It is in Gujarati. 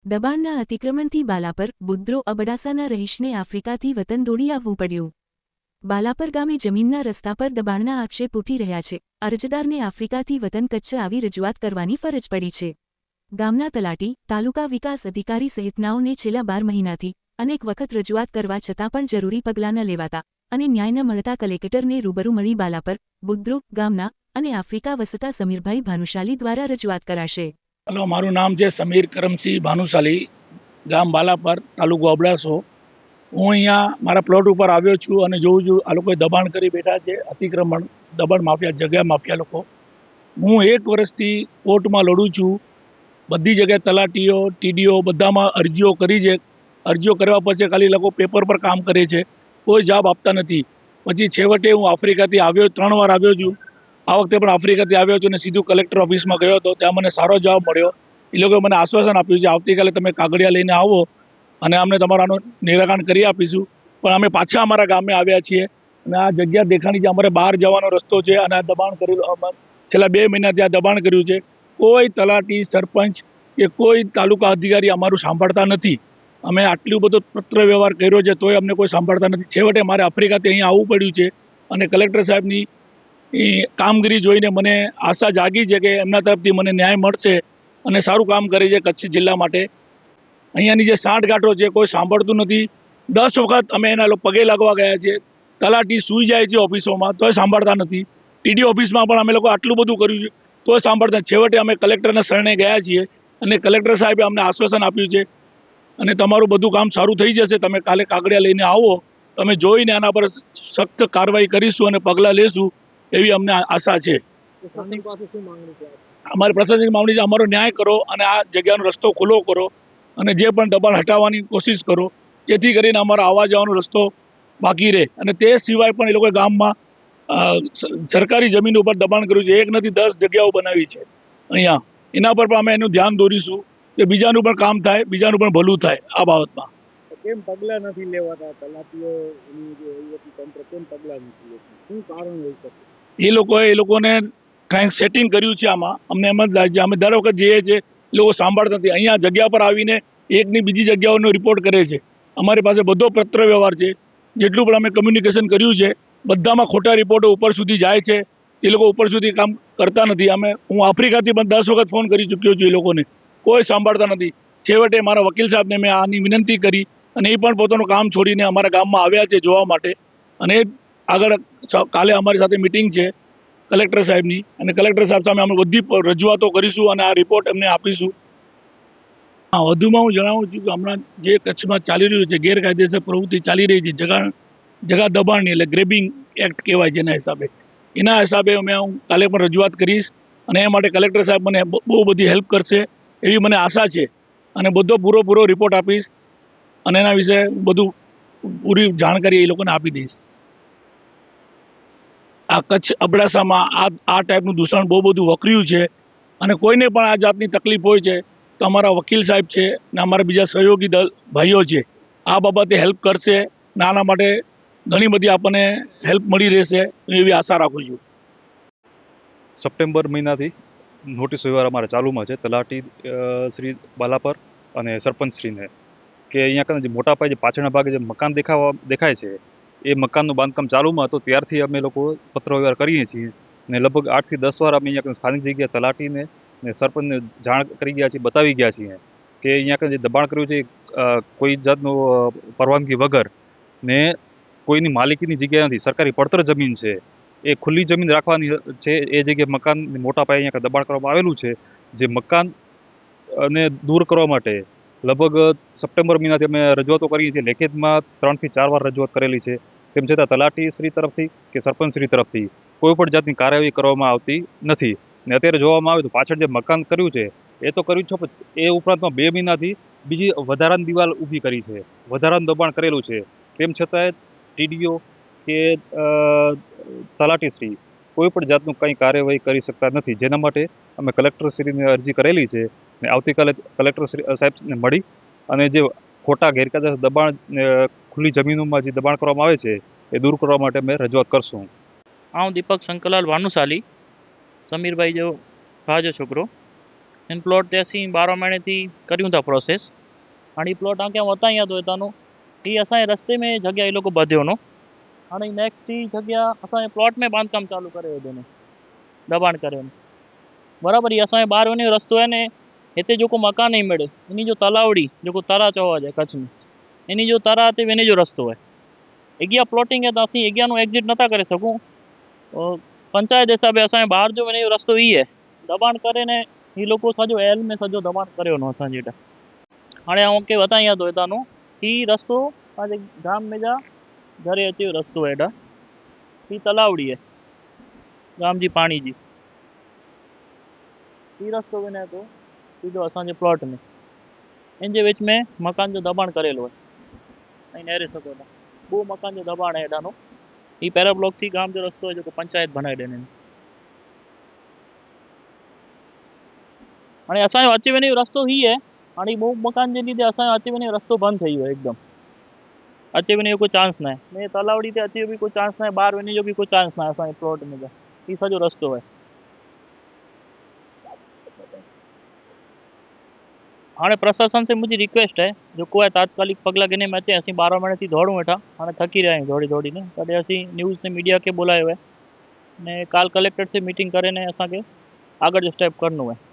દબાણના અતિક્રમણથી બાલાપર બુદ્રો અબડાસાના રહીશને આફ્રિકાથી વતન દોડી આવવું પડ્યું. બાલાપર ગામે જમીનના રસ્તા પર દબાણના આક્ષેપ ઉઠી રહ્યા છે. અરજદારને આફ્રિકાથી વતન કચ્છ આવી રજૂઆત કરવાની ફરજ પડી છે. ગામના તલાટી, તાલુકા વિકાસ અધિકારી સહિતનાઓને છેલ્લા 12 મહિનાથી અનેક વખત રજૂઆત કરવા છતાં પણ જરૂરી પગલાં ન લેવાતા અને ન્યાય ન મળતા કલેક્ટરને રૂબરૂ મળી બાલાપર બુદ્રો ગામના અને આફ્રિકા વસતા સમીરભાઈ ભાનુશાલી દ્વારા રજૂઆત કરાશે. હલો, મારું નામ છે સમીર કરમસિંહ ભાનુશાલી, ગામ બાલાપર, તાલુકો અબડાસો. હું અહીંયા મારા પ્લોટ ઉપર આવ્યો છું અને જોઉં છું આ લોકોએ દબાણ કરી બેઠા છે. અતિક્રમણ, દબાણ માફિયા, જગ્યા માફિયા લોકો. હું 1 વર્ષથી કોર્ટમાં લડું છું. બધી જગ્યાએ તલાટીઓ, ટીડીઓ બધામાં અરજીઓ કરી છે. અરજીઓ કરવા પછી ખાલી લોકો પેપર પર કામ કરે છે, કોઈ જવાબ આપતા નથી. પછી છેવટે હું આફ્રિકાથી આવ્યો, 3 વાર આવ્યો છું. આ વખતે પણ આફ્રિકાથી આવ્યો છું અને સીધું કલેક્ટર ઓફિસમાં ગયો હતો. ત્યાં મને સારો જવાબ મળ્યો. એ લોકોએ મને આશ્વાસન આપ્યું છે આવતીકાલે તમે કાગળિયા લઈને આવો અને અમને તમારાનું નિરાકરણ કરી આપીશું. પણ અમે પાછા અમારા ગામે આવ્યા છીએ અને આ જગ્યા દેખાણી છે. અમારે બહાર જવાનો રસ્તો છે અને આ દબાણ કર્યું. છેલ્લા 2 મહિનાથી આ દબાણ કર્યું છે. કોઈ તલાટી, સરપંચ કે કોઈ તાલુકા અધિકારી અમારું સાંભળતા નથી. અમે આટલું બધો પત્ર વ્યવહાર કર્યો છે તોય અમને કોઈ સાંભળતા નથી. છેવટે મારે આફ્રિકાથી અહીંયા આવવું પડ્યું છે અને કલેક્ટર સાહેબની કામગીરી જોઈને મને આશા જાગી છે કે એમના તરફથી મને ન્યાય મળશે અને સારું કામ કરે છે કચ્છ જિલ્લા માટે. અહીંયાની જે સાંઠગાંઠો છે કોઈ સાંભળતું નથી. 10 વખત અમે એના પગે લાગવા ગયા છે. તલાટી સૂઈ જાય છે ઓફિસોમાં તોય સાંભળતા નથી. ટીડી ઓફિસમાં પણ અમે લોકો આટલું બધું કર્યું છે તોય સાંભળતા. છેવટે અમે કલેક્ટરના શરણે ગયા છીએ અને કલેક્ટર સાહેબે અમને આશ્વાસન આપ્યું છે અને તમારું બધું કામ સારું થઈ જશે, તમે કાલે કાગળિયા લઈને આવો, તમે જોઈને આના પર સખ્ત કાર્યવાહી કરીશું અને પગલાં લેશું એવી અમને આશા છે. અમારી પ્રશાસનિક માંગણી છે અમારો ન્યાય કરો અને આ જગ્યાનો રસ્તો ખુલ્લો કરો અને જે પણ દબાણ હટાવવાની કોશિશ કરો જેથી કરીને અમારો આવવા જવાનો રસ્તો બાકી રહે. અને તે સિવાય પણ એ લોકોએ ગામમાં સરકારી જમીન ઉપર દબાણ કર્યું છે. 1 નથી 10 જગ્યાઓ બનાવી છે અહીંયા. એના પર પણ અમે એનું ધ્યાન દોરીશું કે બીજાનું પણ કામ થાય, બીજાનું પણ ભલું થાય. આ બાબતમાં કેમ પગલાં નથી લેવાતા તલાટીઓ, તંત્ર કેમ પગલાં નથી લેતું? શું કારણ હોઈ શકે? એ લોકોને કાંઈક સેટિંગ કર્યું છે આમાં. અમને એમ જ લાગે છે. અમે દર વખત જઈએ છીએ, એ લોકો સાંભળતા નથી. અહીંયા જગ્યા પર આવીને એકની બીજી જગ્યાઓનો રિપોર્ટ કરે છે. અમારી પાસે બધો પત્ર વ્યવહાર છે. જેટલું પણ અમે કમ્યુનિકેશન કર્યું છે બધામાં ખોટા રિપોર્ટો ઉપર સુધી જાય છે. એ લોકો ઉપર સુધી કામ કરતા નથી. હું આફ્રિકાથી પણ 10 વખત ફોન કરી ચૂક્યો છું. એ લોકોને કોઈ સાંભળતા નથી. છેવટે મારા વકીલ સાહેબને મેં આની વિનંતી કરી અને એ પણ પોતાનું કામ છોડીને અમારા ગામમાં આવ્યા છે જોવા માટે. અને આગળ કાલે અમારી સાથે મિટિંગ છે કલેક્ટર સાહેબની અને કલેક્ટર સાહેબ સામે અમે બધી રજૂઆતો કરીશું અને આ રિપોર્ટ એમને આપીશું. હા, વધુમાં હું જણાવું છું કે હમણાં જે કચ્છમાં ચાલી રહ્યું છે, ગેરકાયદેસર પ્રવૃત્તિ ચાલી રહી છે, જગા દબાણની, એટલે ગ્રેબિંગ એક્ટ કહેવાય છે, એના હિસાબે હું કાલે પણ રજૂઆત કરીશ અને એ માટે કલેક્ટર સાહેબ મને બહુ બધી હેલ્પ કરશે એવી મને આશા છે અને બધો પૂરો રિપોર્ટ આપીશ અને એના વિશે બધું પૂરી જાણકારી એ લોકોને આપી દઈશ. આ કચ્છ અબડાસામાં આ ટાઈપનું દૂષણ બહુ બધું વકર્યું છે અને કોઈને પણ આ જાતની તકલીફ હોય છે તો અમારા વકીલ સાહેબ છે ને અમારા બીજા સહયોગી ભાઈઓ છે આ બાબતે હેલ્પ કરશે ને આના માટે ઘણી બધી આપણને હેલ્પ મળી રહેશે એવી આશા રાખું છું. સપ્ટેમ્બર મહિનાથી નોટિસ વ્યવહાર અમારે ચાલુમાં છે તલાટી શ્રી બાલાપર અને સરપંચ શ્રીને કે અહીંયા કને જે મોટા પાયે જે પાછળના ભાગે જે મકાન દેખાય છે એ મકાનનું બાંધકામ ચાલુમાં હતું ત્યારથી અમે લોકો પત્ર વ્યવહાર કરીએ છીએ ને લગભગ 8 થી 10 વાર અમે અહીંયા સ્થાનિક જગ્યાએ તલાટીને ને સરપંચને જાણ કરી ગયા છીએ, બતાવી ગયા છીએ કે અહીંયા કને જે દબાણ કર્યું છે કોઈ જાતનું પરવાનગી વગર ને કોઈની માલિકીની જગ્યા નથી, સરકારી પડતર જમીન છે, એ ખુલ્લી જમીન રાખવાની છે. એ જગ્યાએ મકાન મોટા પાયે અહીંયા દબાણ કરવામાં આવેલું છે. જે મકાન ને દૂર કરવા માટે લગભગ સપ્ટેમ્બર મહિનાથી અમે રજૂઆતો કરીએ છીએ. લેખિતમાં 3 થી 4 વાર રજૂઆત કરેલી છે. તેમ છતાં તલાટી શ્રી તરફથી કે સરપંચ શ્રી તરફથી કોઈ પણ જાતની કાર્યવાહી કરવામાં આવતી નથી. ને અત્યારે જોવામાં આવે તો પાછળ જે મકાન કર્યું છે એ તો કર્યું છે, એ ઉપરાંતમાં 2 મહિનાથી બીજી વધારાની દિવાલ ઊભી કરી છે, વધારાનું દબાણ કરેલું છે. તેમ છતાંય ટીડીઓ કે તલાટીશ્રી કોઈ પણ જાતનું કંઈ કાર્યવાહી કરી શકતા નથી. જેના માટે અમે કલેક્ટરશ્રીને અરજી કરેલી છે ને આવતીકાલે કલેક્ટર સાહેબને મળી અને જે ખોટા ગેરકાયદેસર દબાણ ખુલ્લી જમીનોમાં જે દબાણ કરવામાં આવે છે એ દૂર કરવા માટે અમે રજૂઆત કરશું. હું દીપક શંકરલાલ ભાનુશાલી, સમીરભાઈ જો ભાજો છોકરો, इन प्लॉट ते असीं 12 महीने थी करियूं था प्रोसेस। हाणे प्लॉट तव्हांखे वताईं थो हितां ही असांजे रस्ते में जॻह ये लोग ॿधियो नो। हाणे नेक्स्ट ही जॻह असांजे प्लॉट में बांधकाम चालू करे वेठो ने दबाण करे बराबरि। ही असांजे ॿाहिरि वञण जो रस्तो आहे ने, हिते जेको मकान ई मिड़े इन जो तलावड़ी जेको तरा चओ आहे कच्छ में, इन जो तरा ते वञण जो रस्तो आहे। अॻियां प्लॉटिंग आहे त असीं अॻियां नो एग्ज़िट नथा करे सघूं। पंचायत जे हिसाबे असांजे ॿाहिरि जो वञण जो रस्तो ई आहे। दबाण करे ने ही लोको सॼो एल में सॼो दबाण करे वञो असांजे हेठां। हाणे आउं के वधायां थो हितां नो ही रस्तो पंहिंजे गाम में जा घरे अचे जो रस्तो आहे हेॾा। ही तलावड़ी आहे गाम जी पाणी जी। ही रस्तो वञे थो सीधो असांजे प्लॉट में। इन जे विच में मकान जो दबाण करेलो आहे ऐं नहरे सघो था। ॿियो मकान जो दबाण आहे हेॾा नो। ही पहिरियों ब्लॉक थी गाम जो रस्तो आहे जेको पंचायत बनाए ॾिने। हाणे असांजो अचे वञे जो रस्तो ही आहे। हाणे ॿियो मकान जे लीधे असांजो अचे वञे जो रस्तो बंदि थी वियो आहे हिकदमि। अचे वञे जो कोई चांस न आहे। ने तलावड़ी ते अचे जो बि कोई चांस न आहे, ॿाहिरि वञण जो बि कोई चांस न आहे असांजे प्लॉट में। ही सॼो रस्तो आहे। हाणे प्रशासन से मुंहिंजी रिक्वेस्ट है जेको आहे तात्कालिक पगला गिने में अचे। असीं 12 महीने थी दौड़ूं वेठा, हाणे थकी रहिया आहियूं दौड़ी दौड़ी ने। तॾहिं असीं न्यूज़ ने मीडिया खे बुलायो आहे ने काल कलेक्टर से मीटिंग करे ने असांखे आगे जो स्टेप करिणो आहे।